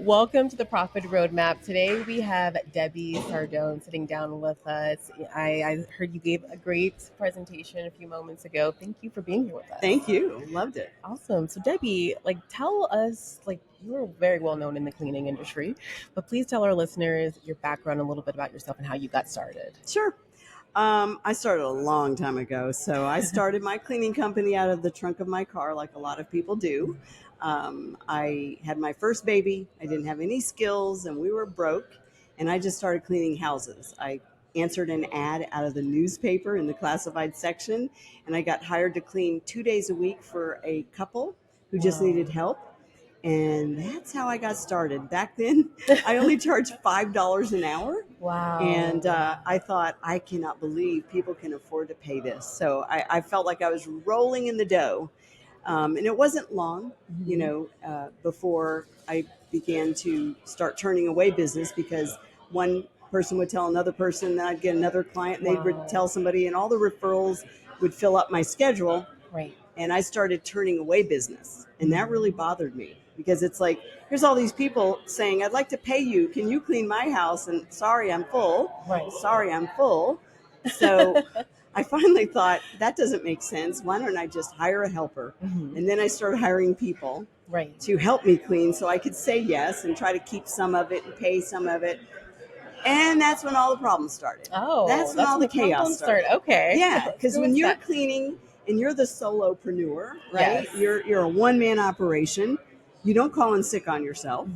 Welcome to the Profit Roadmap. Today we have Debbie Sardone sitting down with us. I heard you gave a great presentation a few moments ago. Thank you for being here with us. Thank you. Loved it. Awesome. So Debbie, tell us, you're very well known in the cleaning industry, but please tell our listeners your background, a little bit about yourself and how you got started. Sure. I started a long time ago. So I started my cleaning company out of the trunk of my car, like a lot of people do. I had my first baby. I didn't have any skills and we were broke. And I just started cleaning houses. I answered an ad out of the newspaper in the classified section. And I got hired to clean 2 days a week for a couple who just Wow. needed help. And that's how I got started. Back then, I only charged $5 an hour. Wow. And I thought, I cannot believe people can afford to pay this. So I felt like I was rolling in the dough. And it wasn't long, before I began to start turning away business because one person would tell another person, then I'd get another client, and they would tell somebody, and all the referrals would fill up my schedule. Right. And I started turning away business. And that really bothered me because it's like, here's all these people saying, I'd like to pay you. Can you clean my house? And sorry, I'm full. Right. Sorry, I'm full. So I finally thought, that doesn't make sense. Why don't I just hire a helper? Mhm. And then I started hiring people Right. to help me clean so I could say yes and try to keep some of it and pay some of it. And that's when all the problems started. Oh, that's when all the chaos problems started. Okay. Yeah, because So when what's you're that? cleaning and you're the solopreneur, right? Yes. You're a one-man operation. You don't call in sick on yourself.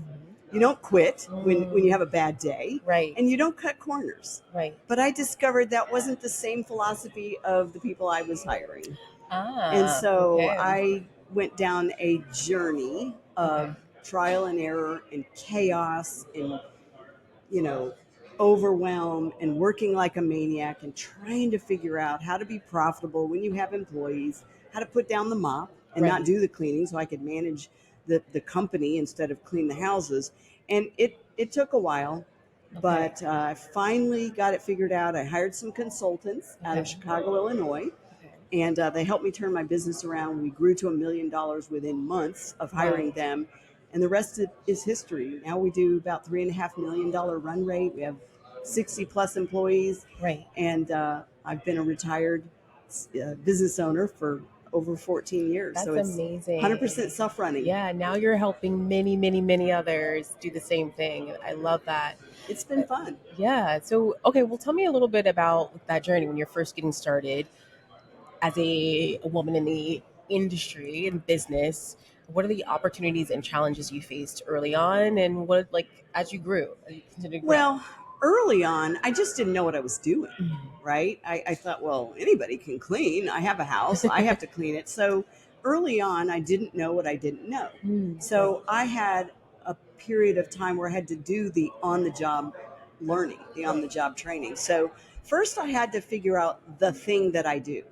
You don't quit when you have a bad day. Right. And you don't cut corners. Right. But I discovered that wasn't the same philosophy of the people I was hiring. Ah. And so okay. I went down a journey of Okay. trial and error and chaos and, overwhelm and working like a maniac and trying to figure out how to be profitable when you have employees, how to put down the mop and not Right. do the cleaning so I could manage the company instead of clean the houses. And it took a while, but I finally got it figured out. I hired some consultants out of Okay. Chicago, Illinois, Okay. and they helped me turn my business around. We grew to $1 million within months of hiring Right. them. And the rest is history. Now we do about $3.5 million run rate. We have 60 plus employees. Right. And I've been a retired business owner for over 14 years. That's so it's amazing. 100% self-running. Yeah, now you're helping many, many, many others do the same thing. I love that. It's been fun. Yeah. So, okay, well, tell me a little bit about that journey when you're first getting started as a woman in the industry and business. What are the opportunities and challenges you faced early on, and what as you grew? As you continued to grow? Well, early on, I just didn't know what I was doing, Mhm. right? I thought, well, anybody can clean. I have a house. I have to clean it. So early on, I didn't know what I didn't know. So I had a period of time where I had to do the on-the-job learning, the on-the-job training. So first I had to figure out the thing that I do.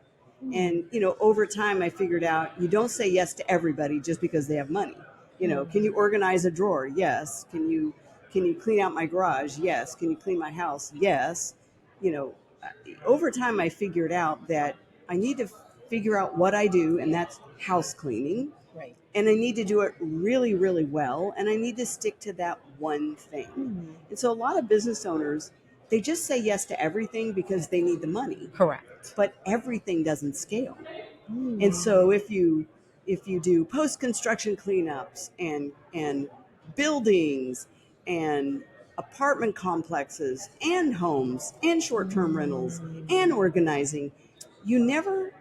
And, over time I figured out you don't say yes to everybody just because they have money. Can you organize a drawer? Yes. Can you clean out my garage? Yes. Can you clean my house? Yes. You know, Over time I figured out that I need to figure out what I do, and that's house cleaning. Right. And I need to do it really, really well. And I need to stick to that one thing. And so a lot of business owners, they just say yes to everything because they need the money. Correct. But everything doesn't scale. And so if you do post-construction cleanups and buildings and apartment complexes and homes and short-term rentals and organizing, you never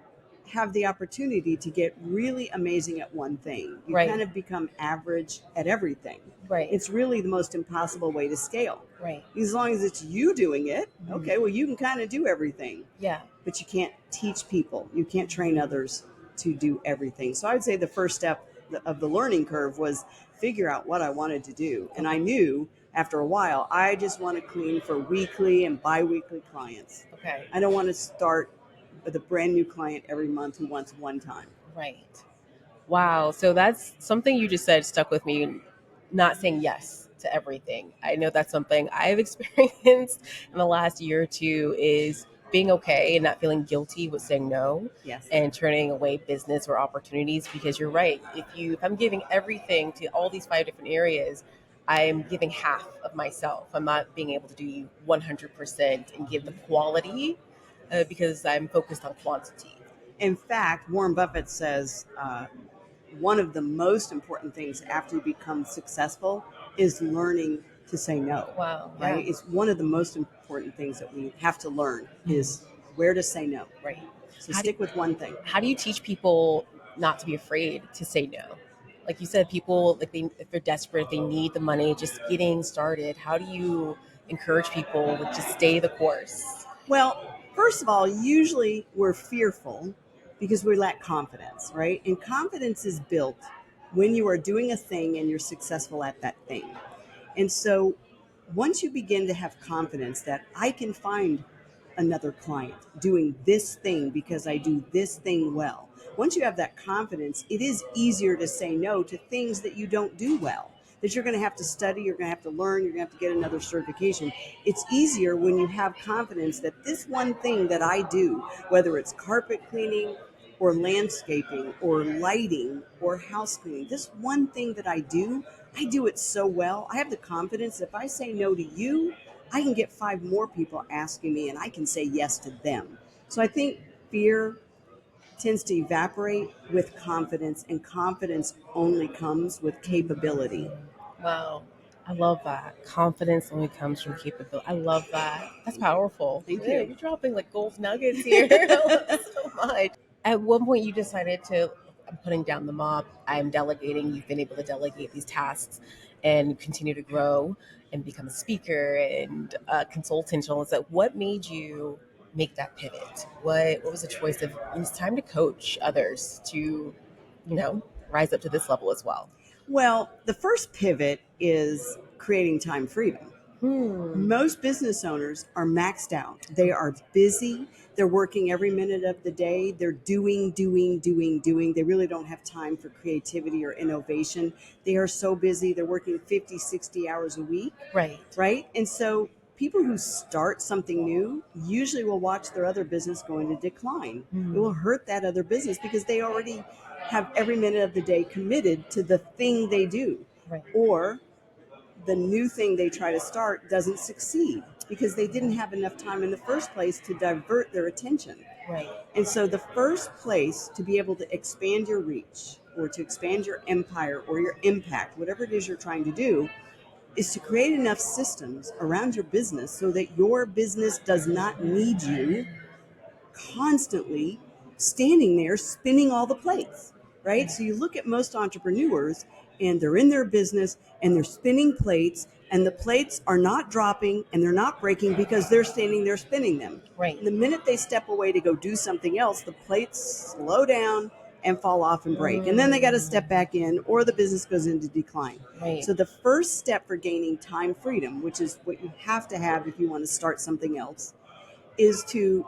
have the opportunity to get really amazing at one thing. You Right. kind of become average at everything. Right. It's really the most impossible way to scale. Right. As long as it's you doing it, okay, well, you can kind of do everything. Yeah. But you can't teach people. You can't train others to do everything. So I would say the first step of the learning curve was figure out what I wanted to do. And I knew after a while, I just want to clean for weekly and biweekly clients. Okay. I don't want to start with a brand new client every month who wants one time. Right. Wow. So that's something you just said stuck with me. Not saying yes to everything. I know that's something I've experienced in the last year or two is being okay and not feeling guilty with saying no Yes. and turning away business or opportunities because you're right. If I'm giving everything to all these 5 different areas, I'm giving half of myself. I'm not being able to do 100% and give the quality because I'm focused on quantity. In fact, Warren Buffett says one of the most important things after you become successful is learning to say no. Wow. Yeah. Right? It's one of the most important things that we have to learn is where to say no. Right. So How do, stick with one thing. how do you teach people not to be afraid to say no? Like you said, people like if they're desperate, they need the money, just getting started. How do you encourage people to just stay the course? Well, first of all, usually we're fearful because we lack confidence, right? And confidence is built when you are doing a thing and you're successful at that thing. And so once you begin to have confidence that I can find another client doing this thing because I do this thing well, once you have that confidence, it is easier to say no to things that you don't do well, that you're going to have to study, you're going to have to learn, you're going to have to get another certification. It's easier when you have confidence that this one thing that I do, whether it's carpet cleaning or landscaping or lighting or house cleaning, this one thing that I do it so well. I have the confidence if I say no to you, I can get 5 more people asking me and I can say yes to them. So I think fear tends to evaporate with confidence, and confidence only comes with capability. Wow. I love that. Confidence only comes from capability. I love that. That's powerful. Thank Yeah, you. you're dropping like gold nuggets here. I love it so much. At one point, you decided to, I'm putting down the mop. I'm delegating. You've been able to delegate these tasks and continue to grow and become a speaker and a consultant and all that. What made you make that pivot? What was the choice of it's time to coach others to, rise up to this level as well? Well, the first pivot is creating time freedom. Hmm. Most business owners are maxed out. They are busy. They're working every minute of the day. They're doing, doing, doing, doing. They really don't have time for creativity or innovation. They are so busy. They're working 50, 60 hours a week, Right. right? And so people who start something new usually will watch their other business go into decline. It will hurt that other business because they already have every minute of the day committed to the thing they do. Right. Or the new thing they try to start doesn't succeed because they didn't have enough time in the first place to divert their attention. Right. And so the first place to be able to expand your reach or to expand your empire or your impact, whatever it is you're trying to do, is to create enough systems around your business so that your business does not need you constantly standing there spinning all the plates, right? So you look at most entrepreneurs and they're in their business and they're spinning plates, and the plates are not dropping and they're not breaking because they're standing there spinning them. Right. And the minute they step away to go do something else, the plates slow down and fall off and break. And then they got to step back in or the business goes into decline. Right. So the first step for gaining time freedom, which is what you have to have if you want to start something else, is to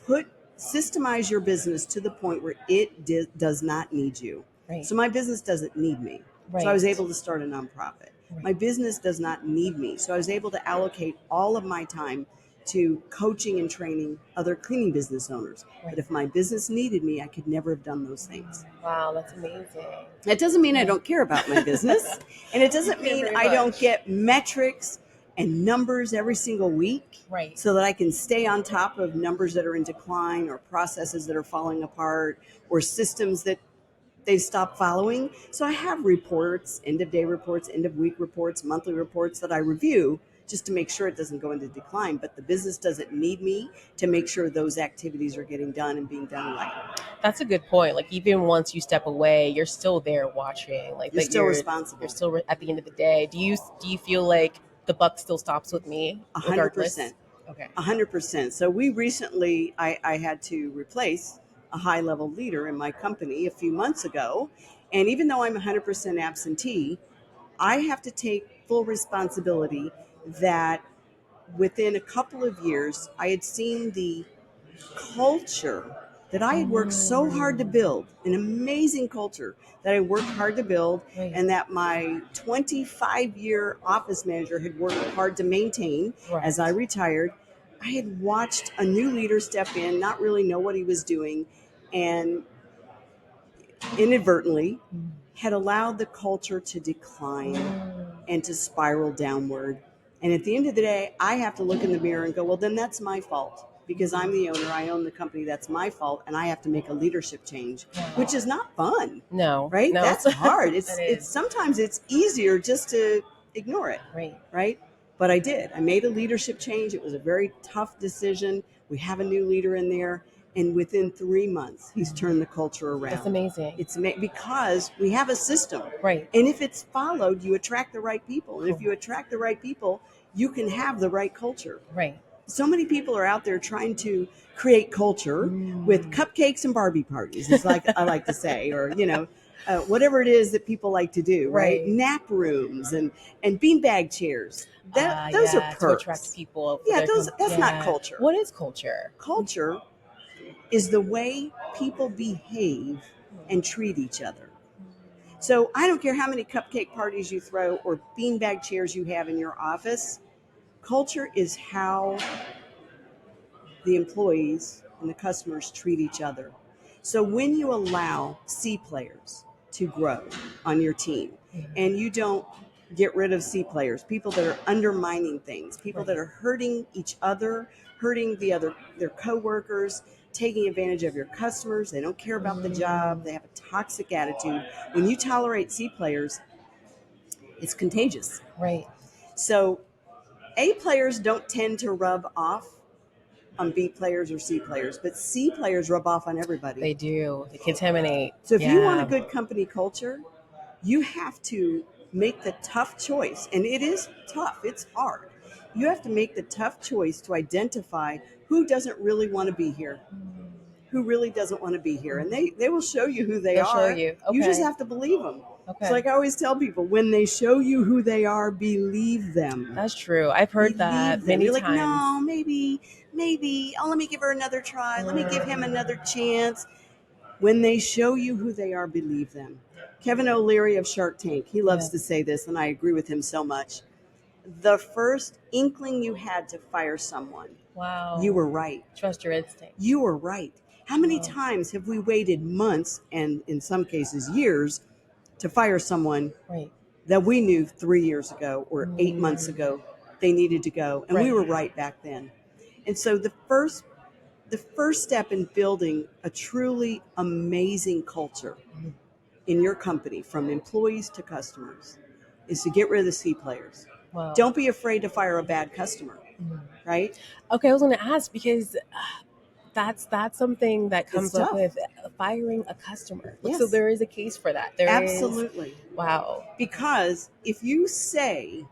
put systemize your business to the point where it does not need you. Right. So my business doesn't need me. Right. So I was able to start a nonprofit. Right. My business does not need me. So I was able to allocate all of my time to coaching and training other cleaning business owners. Right. But if my business needed me, I could never have done those things. Wow, that's amazing. That doesn't mean I don't care about my business. And it doesn't mean I don't get metrics and numbers every single week, right, so that I can stay on top of numbers that are in decline or processes that are falling apart or systems that they've stopped following. So I have reports, end of day reports, end of week reports, monthly reports that I review just to make sure it doesn't go into decline. But the business doesn't need me to make sure those activities are getting done and being done right. That's a good point. Like even once you step away, you're still there watching. Like You're that still responsible. You're still at the end of the day. Do you feel like the buck still stops with me? 100%. Okay. 100%. So we recently, I had to replace a high level leader in my company a few months ago. And even though I'm 100% absentee, I have to take full responsibility that within a couple of years, I had seen the culture that I had worked so hard to build, an amazing culture that I worked hard to build, Right. and that my 25-year office manager had worked hard to maintain. Right. As I retired, I had watched a new leader step in, not really know what he was doing, and inadvertently had allowed the culture to decline and to spiral downward. And at the end of the day, I have to look in the mirror and go, well, then that's my fault because I'm the owner. I own the company. That's my fault. And I have to make a leadership change, which is not fun. No, Right? no. That's hard. That is. Sometimes it's easier just to ignore it. Right. Right? But I did. I made a leadership change. It was a very tough decision. We have a new leader in there. And within 3 months, he's turned the culture around. That's amazing. It's because we have a system. Right. And if it's followed, you attract the right people. And if you attract the right people, you can have the right culture. Right. So many people are out there trying to create culture with cupcakes and Barbie parties. It's like I like to say, or, whatever it is that people like to do, right? Nap rooms and beanbag chairs. Those are perks. To attract people. That's not culture. What is culture? Culture is the way people behave and treat each other. So I don't care how many cupcake parties you throw or beanbag chairs you have in your office. Culture is how the employees and the customers treat each other. So when you allow C players to grow on your team and you don't get rid of C players, people that are undermining things, people that are hurting each other, hurting their coworkers, taking advantage of your customers, they don't care about the job, they have a toxic attitude. When you tolerate C players, it's contagious. Right. So A players don't tend to rub off on B players or C players, but C players rub off on everybody. They do. They contaminate. So if you want a good company culture, you have to make the tough choice. And it is tough. It's hard. You have to make the tough choice to identify who doesn't really want to be here. Who really doesn't want to be here. And they will show you who they are. Show you. Okay. You just have to believe them. Okay. It's like I always tell people, when they show you who they are, believe them. That's true. I've heard that many You're times. Like, no, maybe. Oh, let me give her another try. Let me give him another chance. When they show you who they are, believe them. Kevin O'Leary of Shark Tank, he loves to say this, and I agree with him so much. The first inkling you had to fire someone, you were right. Trust your instinct. You were right. How many times have we waited months and in some cases years to fire someone that we knew 3 years ago or 8 months ago they needed to go, and we were right back then. And so the first step in building a truly amazing culture in your company, from employees to customers, is to get rid of the C players. Wow. Don't be afraid to fire a bad customer, right? Okay, I was going to ask because that's something that comes up with firing a customer. Yes. So there is a case for that. Absolutely. Wow. Because if you say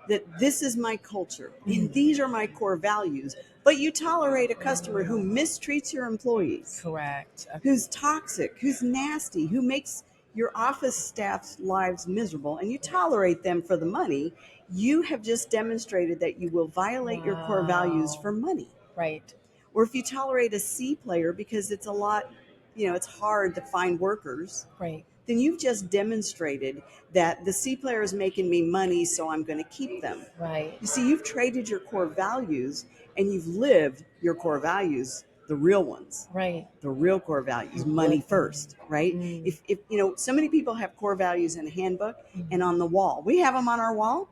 that this is my culture and these are my core values, but you tolerate a customer who mistreats your employees, correct, who's toxic, who's nasty, who makes your office staff's lives miserable, and you tolerate them for the money, you have just demonstrated that you will violate your core values for money. Right. Or if you tolerate a C player because it's a lot, it's hard to find workers. Right. Then you've just demonstrated that the C player is making me money, so I'm going to keep them. Right. You see, you've traded your core values and you've lived your core values, the real ones. Right. The real core values, money first, right? If so many people have core values in a handbook and on the wall. We have them on our wall,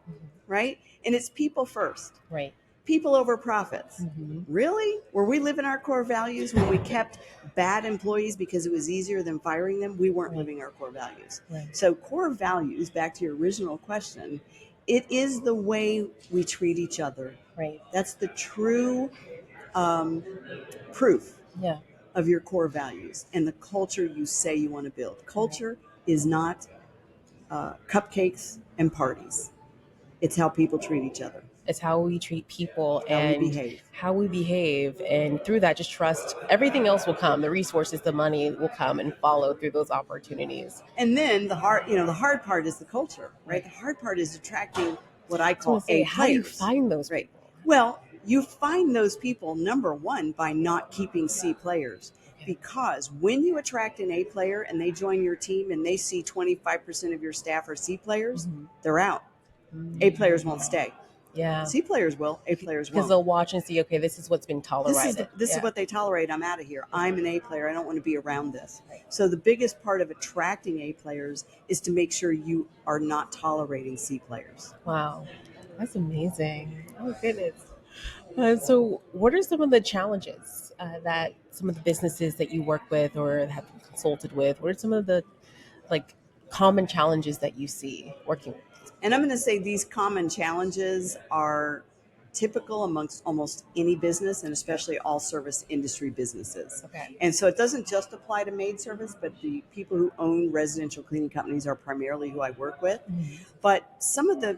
right? And it's people first. Right. People over profits. Really? Were we living our core values when we kept bad employees because it was easier than firing them? We weren't living our core values. Right. So core values, back to your original question, it is the way we treat each other. Right. That's the true proof of your core values and the culture you say you want to build. Culture is not cupcakes and parties. It's how people treat each other. It's how we treat people and how we behave. And through that, just trust everything else will come. The resources, the money will come and follow through those opportunities. And then the hard part is the culture, right? The hard part is attracting what I call A players. How do you find those people? Well, you find those people, number one, by not keeping C players. Because when you attract an A player and they join your team and they see 25% of your staff are C players, they're out. A players won't stay. Yeah. C players will, A players Because won't. they'll watch and see, okay, this is what's been tolerated. This is what they tolerate. I'm out of here. I'm an A player. I don't want to be around this. So the biggest part of attracting A players is to make sure you are not tolerating C players. Wow. That's amazing. Oh, goodness. So, what are some of the challenges that some of the businesses that you work with or have consulted with? What are some of the like common challenges that you see working? And I'm going to say these common challenges are typical amongst almost any business, and especially all service industry businesses. Okay. And so it doesn't just apply to maid service, but the people who own residential cleaning companies are primarily who I work with. But some of the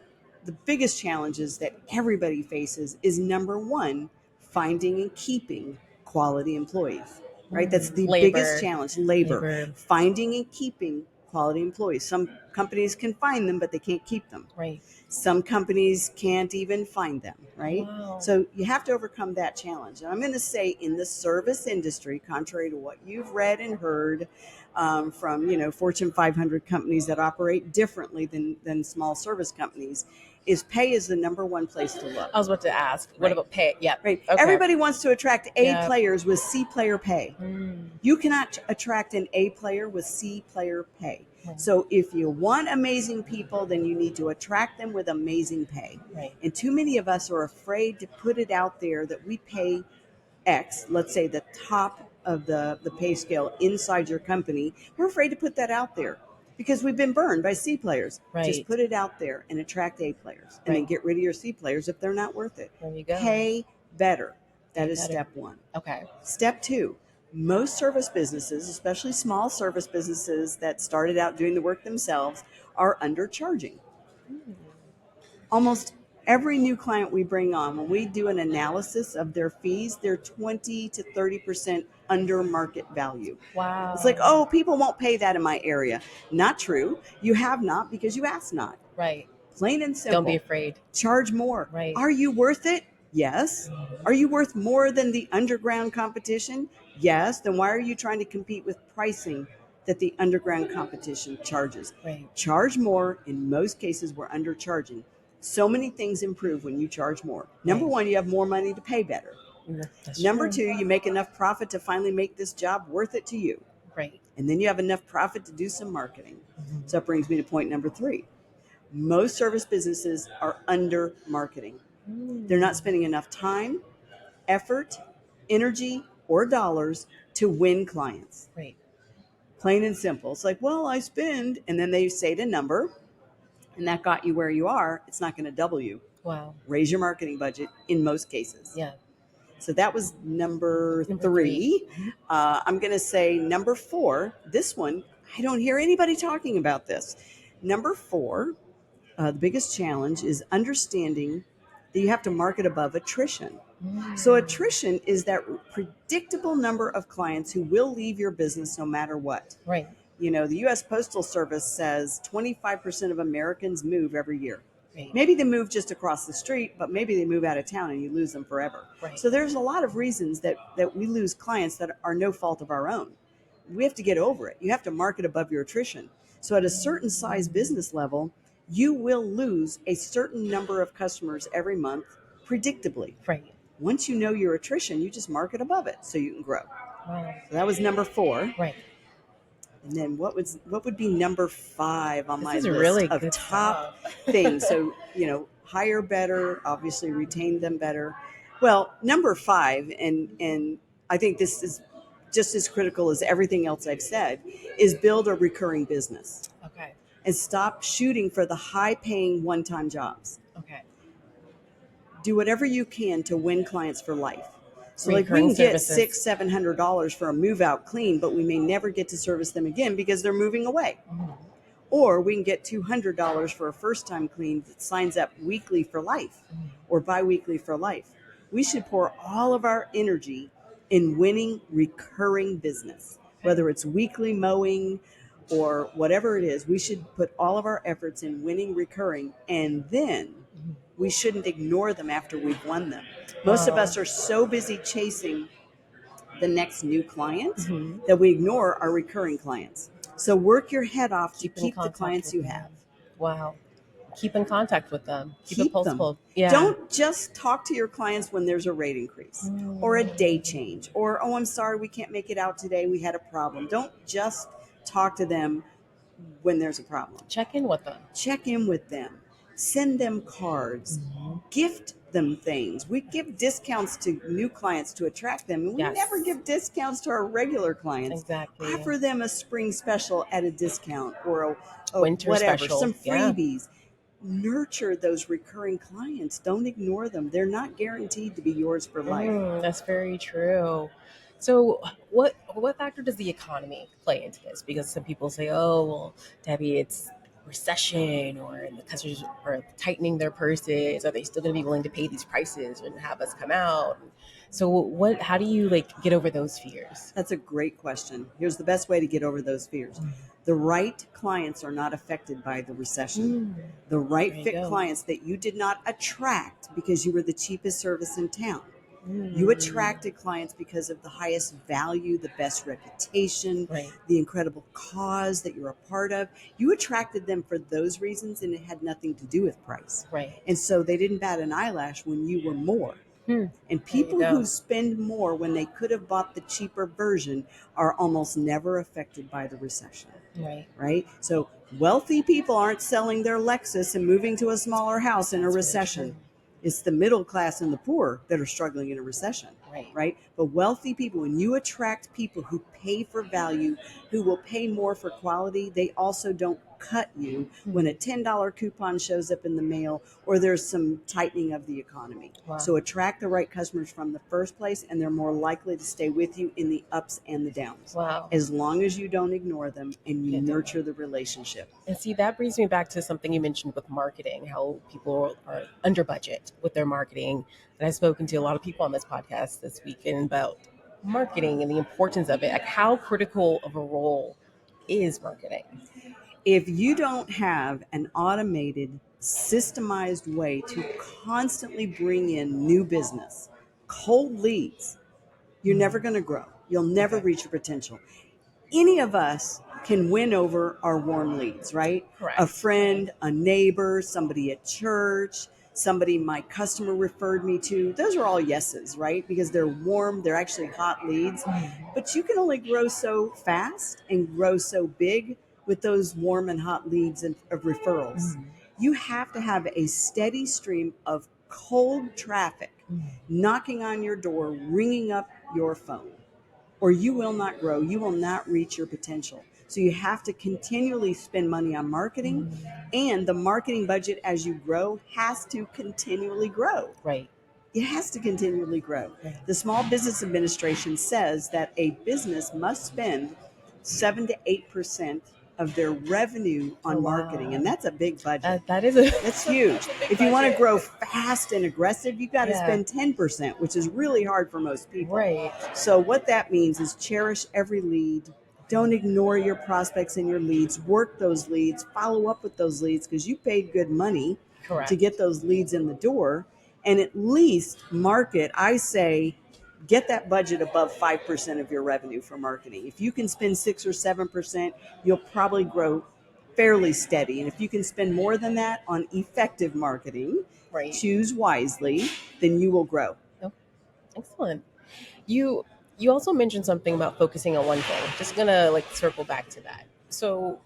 biggest challenges that everybody faces is, number one, finding and keeping quality employees, right? That's the biggest challenge, labor. Finding and keeping quality employees. Some companies can find them, but they can't keep them. Right. Some companies can't even find them, right? Wow. So you have to overcome that challenge. And I'm going to say, in the service industry, contrary to what you've read and heard from Fortune 500 companies that operate differently than small service companies, is pay is the number one place to look. I was about to ask, what about pay? Yeah. Right. Okay. Everybody wants to attract A players with C player pay. You cannot attract an A player with C player pay. So if you want amazing people, then you need to attract them with amazing pay. Right. And too many of us are afraid to put it out there that we pay X, let's say the top of the pay scale inside your company. We're afraid to put that out there because we've been burned by C players. Right. Just put it out there and attract A players, and then get rid of your C players if they're not worth it. There you go. Pay better. That is step one. Okay. Step two, most service businesses, especially small service businesses that started out doing the work themselves, are undercharging. Almost every new client we bring on, when we do an analysis of their fees, they're 20 to 30% under market value. Wow. It's like, oh, people won't pay that in my area. Not true. You have not because you asked not. Right. Plain and simple. Don't be afraid. Charge more. Right. Are you worth it? Yes. Are you worth more than the underground competition? Yes. Then why are you trying to compete with pricing that the underground competition charges? Right. Charge more. In most cases, we're undercharging. So many things improve when you charge more. Number one, you have more money to pay better. That's Number true. two, you make enough profit to finally make this job worth it to you. Right. And then you have enough profit to do some marketing. So that brings me to point number three. Most service businesses are under marketing. They're not spending enough time, effort, energy, or dollars to win clients. Right. Plain and simple. It's like, well, I spend, and then they say the number, and that got you where you are. It's not going to double you. Wow. Raise your marketing budget in most cases. Yeah. So that was number three. I'm going to say number four. This one, I don't hear anybody talking about this. Number four, the biggest challenge is understanding that you have to market above attrition. So attrition is that predictable number of clients who will leave your business no matter what. Right. The U.S. Postal Service says 25% of Americans move every year. Right. Maybe they move just across the street, but maybe they move out of town and you lose them forever. Right. So there's a lot of reasons that we lose clients that are no fault of our own. We have to get over it. You have to market above your attrition. So at a certain size business level, you will lose a certain number of customers every month predictably. Right. Once you know your attrition, you just market above it so you can grow. Wow. So that was number four. Right. And then what would be number five on my list really of top things? So, hire better, obviously retain them better. Well, number five, and I think this is just as critical as everything else I've said, is build a recurring business. Okay. And stop shooting for the high-paying one-time jobs. Okay. Do whatever you can to win clients for life. So Recurring we can get services. $600-700 for a move out clean, but we may never get to service them again because they're moving away. Or we can get $200 for a first time clean that signs up weekly for life or bi-weekly for life. We should pour all of our energy in winning recurring business, whether it's weekly mowing or whatever it is. We should put all of our efforts in winning recurring, and then we shouldn't ignore them after we've won them. Most of us are so busy chasing the next new client that we ignore our recurring clients. So work your head off to keep the clients you have. Wow. Keep in contact with them. Keep a Keep pulse them. pulled. Yeah. Don't just talk to your clients when there's a rate increase or a day change or, oh, I'm sorry, we can't make it out today. We had a problem. Don't just talk to them when there's a problem. Check in with them. Check in with them. Send them cards. Gift them things. We give discounts to new clients to attract them, and we Yes. never give discounts to our regular clients. Exactly. Offer them a spring special at a discount or a Winter whatever, special. some Yeah. freebies. Nurture those recurring clients. Don't ignore them. They're not guaranteed to be yours for life. That's very true. So, what factor does the economy play into this? Because some people say, "Oh, well, Debbie, it's recession, or the customers are tightening their purses. Are they still going to be willing to pay these prices and have us come out?" So, what? How do you like get over those fears? That's a great question. Here's the best way to get over those fears. The right clients are not affected by the recession. The right There you fit go. clients that you did not attract because you were the cheapest service in town. You attracted clients because of the highest value, the best reputation, Right. the incredible cause that you're a part of. You attracted them for those reasons, and it had nothing to do with price. Right. And so they didn't bat an eyelash when you were more. And There you people go. who spend more when they could have bought the cheaper version are almost never affected by the recession. Right. Right? So wealthy people aren't selling their Lexus and moving to a smaller house in a That's very recession. true. It's the middle class and the poor that are struggling in a recession. Right. Right? But wealthy people, when you attract people who pay for value, who will pay more for quality, they also don't cut you when a $10 coupon shows up in the mail or there's some tightening of the economy. Wow. So attract the right customers from the first place, and they're more likely to stay with you in the ups and the downs. Wow. As long as you don't ignore them and you Yeah, nurture the relationship. And see, that brings me back to something you mentioned with marketing, how people are under budget with their marketing. And I've spoken to a lot of people on this podcast this weekend about marketing and the importance of it. Like, how critical of a role is marketing? If you don't have an automated, systemized way to constantly bring in new business, cold leads, you're never going to grow. You'll never reach your potential. Any of us can win over our warm leads, right? Correct. A friend, a neighbor, somebody at church, somebody my customer referred me to. Those are all yeses, right? Because they're warm, they're actually hot leads. But you can only grow so fast and grow so big with those warm and hot leads and of referrals. You have to have a steady stream of cold traffic knocking on your door, ringing up your phone, or you will not grow. You will not reach your potential. So you have to continually spend money on marketing, and the marketing budget as you grow has to continually grow. Right. It has to continually grow. The Small Business Administration says that a business must spend 7 to 8% of their revenue on marketing, and that's a big budget. That is a That's huge. If you want to grow fast and aggressive, you've got to spend 10%, which is really hard for most people. Right. So what that means is cherish every lead. Don't ignore your prospects and your leads. Work those leads. Follow up with those leads because you paid good money Correct. to get those leads in the door. And at least market, I say, get that budget above 5% of your revenue for marketing. If you can spend 6 or 7%, you'll probably grow fairly steady. And if you can spend more than that on effective marketing, Right. choose wisely, then you will grow. Excellent. You also mentioned something about focusing on one thing. Just gonna like circle back to that. So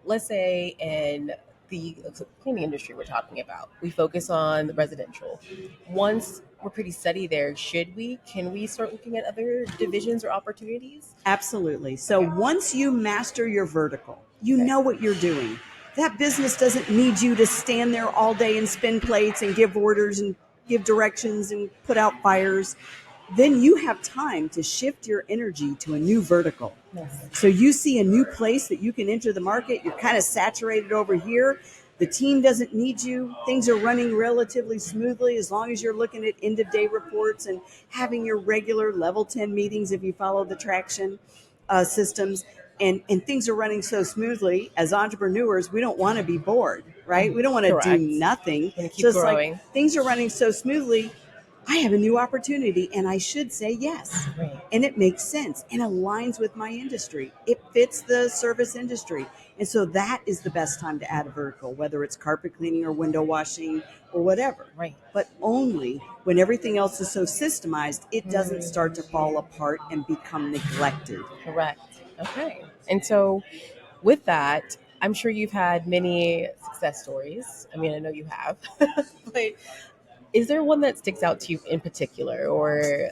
let's say in the cleaning industry we're talking about, we focus on the residential. Once we're pretty steady there, can we start looking at other divisions or opportunities? Absolutely. So once you master your vertical, you know what you're doing. That business doesn't need you to stand there all day and spin plates and give orders and give directions and put out fires. Then you have time to shift your energy to a new vertical. Yes. So you see a new place that you can enter the market. You're kind of saturated over here. The team doesn't need you. Things are running relatively smoothly as long as you're looking at end of day reports and having your regular level 10 meetings if you follow the traction systems. And things are running so smoothly. As entrepreneurs, we don't want to be bored, right? We don't want to do Correct. nothing. And keep So it's growing. like things are running so smoothly. I have a new opportunity and I should say yes. Right. And it makes sense and aligns with my industry. It fits the service industry. And so that is the best time to add a vertical, whether it's carpet cleaning or window washing or whatever. Right. But only when everything else is so systemized, it doesn't start to fall apart and become neglected. Correct. Okay. And so with that, I'm sure you've had many success stories. I mean, I know you have. But is there one that sticks out to you in particular, or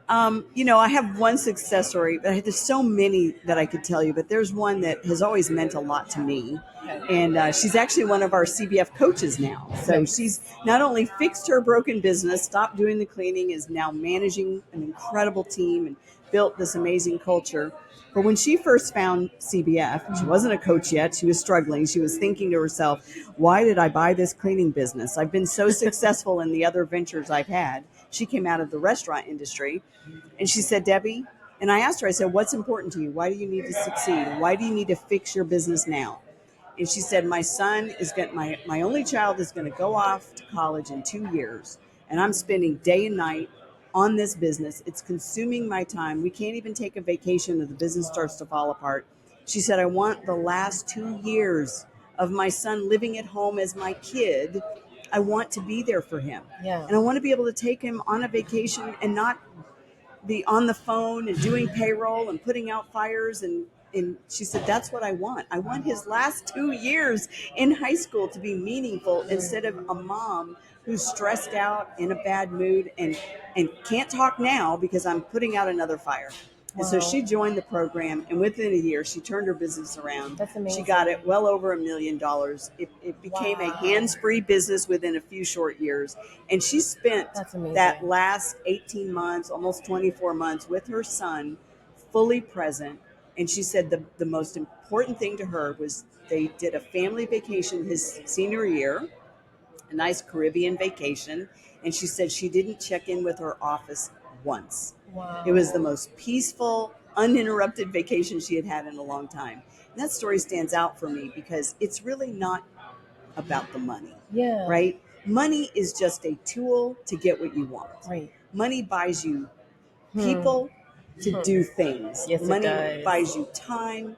I have one success story, but there's so many that I could tell you, but there's one that has always meant a lot to me. And she's actually one of our CBF coaches now. So Nice. she's not only fixed her broken business, stopped doing the cleaning, is now managing an incredible team and built this amazing culture. But when she first found CBF, she wasn't a coach yet. She was struggling. She was thinking to herself, why did I buy this cleaning business? I've been so successful in the other ventures I've had. She came out of the restaurant industry. And she said, Debbie, and I asked her, I said, what's important to you? Why do you need to succeed? Why do you need to fix your business now? And she said, my son is going my only child is going to go off to college in 2 years. And I'm spending day and night on this business. It's consuming my time. We can't even take a vacation if the business starts to fall apart. She said, I want the last 2 years of my son living at home as my kid. I want to be there for him. Yeah. And I want to be able to take him on a vacation and not be on the phone and doing payroll and putting out fires. And she said, that's what I want. I want his last 2 years in high school to be meaningful instead of a mom who's stressed out, in a bad mood, and can't talk now because I'm putting out another fire. And so she joined the program, and within a year, she turned her business around. That's amazing. She got it well over $1 million. It became a hands-free business within a few short years. And she spent that last 18 months, almost 24 months with her son, fully present. And she said the most important thing to her was they did a family vacation his senior year, a nice Caribbean vacation. And she said she didn't check in with her office once. Wow. It was the most peaceful, uninterrupted vacation she had had in a long time. And that story stands out for me because it's really not about the money. Yeah. Right? Money is just a tool to get what you want. Right. Money buys you people to do things. Yes, Money it does. buys you time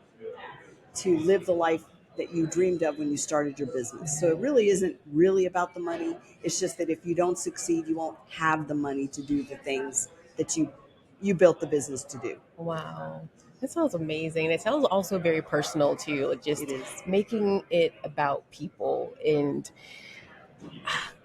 to live the life that you dreamed of when you started your business. So it really isn't really about the money. It's just that if you don't succeed, you won't have the money to do the things that you built the business to do. Wow. That sounds amazing. It sounds also very personal too, like just making it about people. And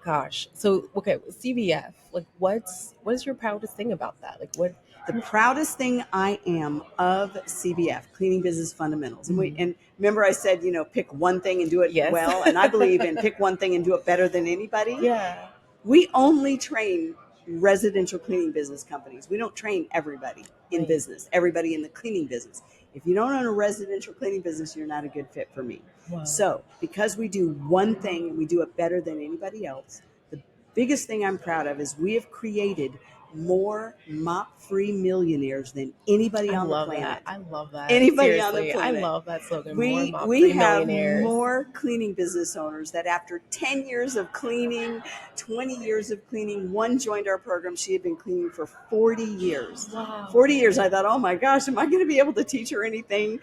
gosh, so okay, CVF, like what is your proudest thing about that? Like what? The proudest thing I am of CBF, Cleaning Business Fundamentals. And remember I said, pick one thing and do it well. And I believe in pick one thing and do it better than anybody. Yeah. We only train residential cleaning business companies. We don't train everybody in business, everybody in the cleaning business. If you don't own a residential cleaning business, you're not a good fit for me. Wow. So because we do one thing and we do it better than anybody else, the biggest thing I'm proud of is we have created more mop-free millionaires than anybody on the planet. I love that. Anybody Seriously, on the planet. I love that slogan. We have more cleaning business owners that after 10 years of cleaning, 20 years of cleaning, one joined our program. She had been cleaning for 40 years. Wow. 40 years. I thought, oh my gosh, am I going to be able to teach her anything?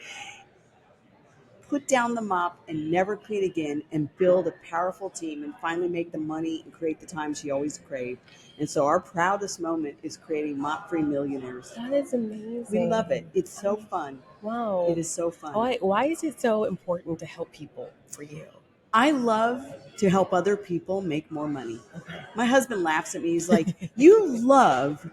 Put down the mop and never clean again and build a powerful team and finally make the money and create the time she always craved. And so our proudest moment is creating mop-free millionaires. That is amazing. We love it. It's so fun. Wow. It is so fun. Why is it so important to help people for you? I love to help other people make more money. Okay. My husband laughs at me. He's like, you love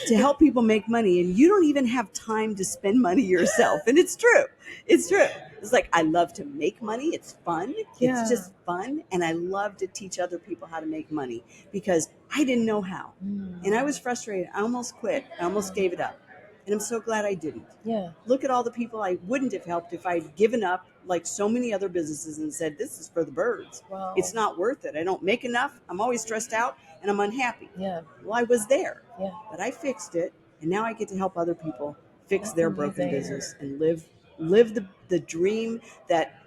to help people make money and you don't even have time to spend money yourself. And it's true. It's true. It's like, I love to make money. It's fun. Yeah. It's just fun. And I love to teach other people how to make money because I didn't know how. And I was frustrated. I almost quit. I almost gave it up. And I'm so glad I didn't. Yeah. Look at all the people I wouldn't have helped if I'd given up like so many other businesses and said, this is for the birds. Wow. It's not worth it. I don't make enough. I'm always stressed out and I'm unhappy. Yeah. Well, I was there. Yeah. But I fixed it. And now I get to help other people fix their broken business and live the dream that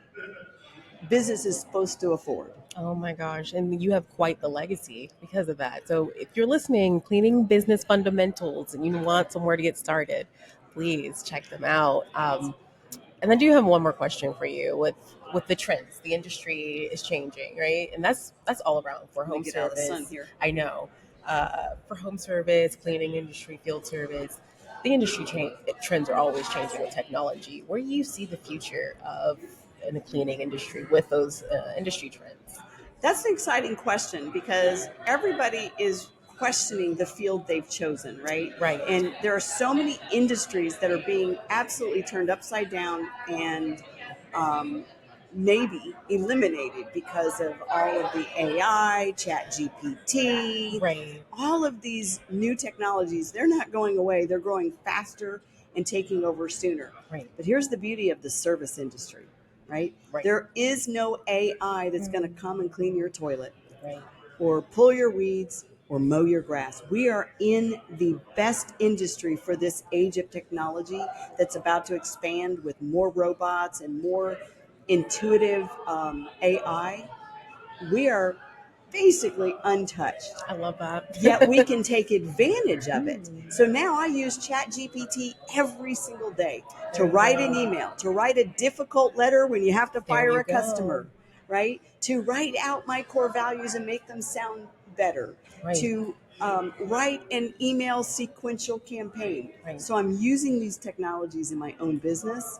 business is supposed to afford. Oh my gosh. And you have quite the legacy because of that. So if you're listening, Cleaning Business Fundamentals, and you want somewhere to get started, please check them out. And I do have one more question for you with the trends. The industry is changing, right? And that's all around for Let me home get out of the sun service. here. I know. For home service, cleaning industry, field service, the industry trends are always changing with technology. Where do you see the future of in the cleaning industry with those industry trends? That's an exciting question because everybody is questioning the field they've chosen, right? Right. And there are so many industries that are being absolutely turned upside down and um, maybe eliminated because of all of the AI, Chat GPT, Right. all of these new technologies. They're not going away, they're growing faster and taking over sooner. Right. But here's the beauty of the service industry, right? Right. There is no AI that's going to come and clean your toilet Right. or pull your weeds or mow your grass. We are in the best industry for this age of technology that's about to expand with more robots and more intuitive AI. We are basically untouched, I love that. yet we can take advantage of it. So now I use Chat GPT every single day to There you write an go. email, to write a difficult letter when you have to There fire you a go. customer, right? To write out my core values and make them sound better, Right. to write an email sequential campaign. Right. So I'm using these technologies in my own business,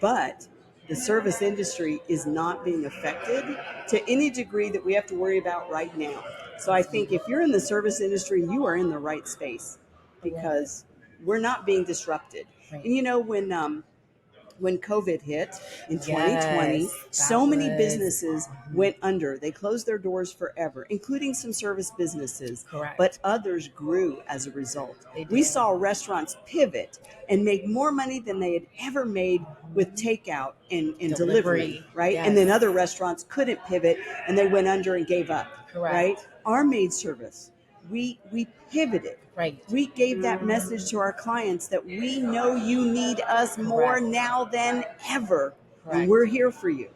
but the service industry is not being affected to any degree that we have to worry about right now. So I think if you're in the service industry, you are in the right space I love it. because we're not being disrupted. Right. And you know, when COVID hit in 2020, Yes, that so many was businesses went under. They closed their doors forever, including some service businesses, but correct. others grew as a result. They We did. saw restaurants pivot and make more money than they had ever made with takeout and delivery, Delivery. right? And then Yes. other restaurants couldn't pivot and they went under and gave up, right? Correct. Our maid service, we pivoted. Right. We gave that message to our clients that we know you need us more Correct. now than ever, and Correct. we're here for you.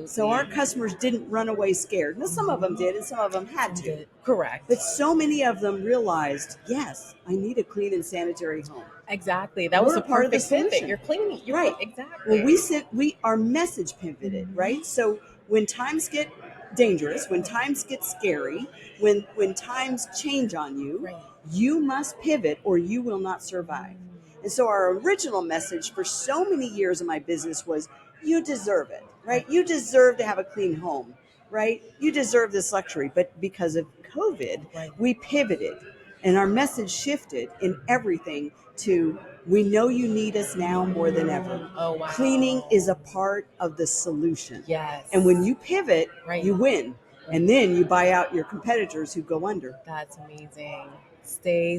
So our Absolutely. customers didn't run away scared. Now, some of them did, and some of them had Some to. did. Correct. But so many of them realized, yes, I need a clean and sanitary home. Exactly. That was We're a a part of the perfect pivot. solution. You're cleaning. Right. Exactly. Well, we our message pivoted, right? So when times get dangerous, when times get scary, when times change on you, Right. you must pivot or you will not survive. And so our original message for so many years in my business was you deserve it, right? You deserve to have a clean home, right? You deserve this luxury. But because of COVID, Right. we pivoted and our message shifted in everything to we know you need us now more than ever. Oh wow. Cleaning is a part of the solution. Yes. And when you pivot, Right. you win. Right. And then you buy out your competitors who go under. That's amazing. Stay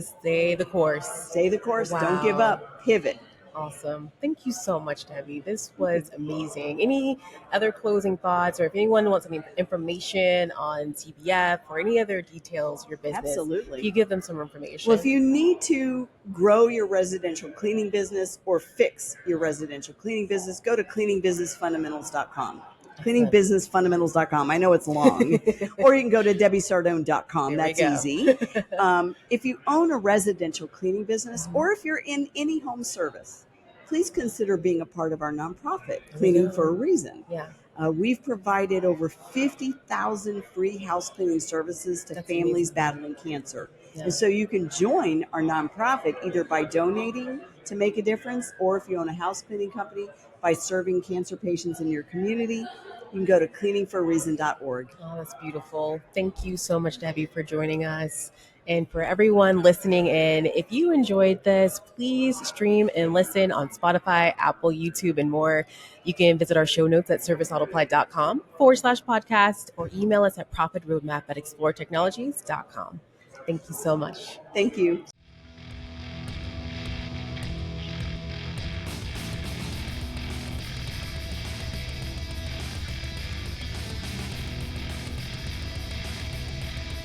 the course. Stay the course, don't give Wow. up, pivot. Awesome. Thank you so much, Debbie. This Okay. was amazing. Any other closing thoughts, or if anyone wants any information on CBF or any other details of your business, Absolutely. can you give them some information? Well, if you need to grow your residential cleaning business or fix your residential cleaning business, go to cleaningbusinessfundamentals.com. Cleaningbusinessfundamentals.com. I know it's long. Or you can go to debbiesardone.com. There we That's go. easy. If you own a residential cleaning business or if you're in any home service, please consider being a part of our nonprofit, Cleaning for a Reason. Yeah. We've provided over 50,000 free house cleaning services to That's families amazing. battling cancer. Yeah. And so you can join our nonprofit either by donating to make a difference, or if you own a house cleaning company, by serving cancer patients in your community. You can go to cleaningforareason.org. Oh, that's beautiful. Thank you so much, Debbie, for joining us. And for everyone listening in, if you enjoyed this, please stream and listen on Spotify, Apple, YouTube, and more. You can visit our show notes at serviceautopilot.com/podcast or email us at profitroadmap@exploretechnologies.com. Thank you so much. Thank you.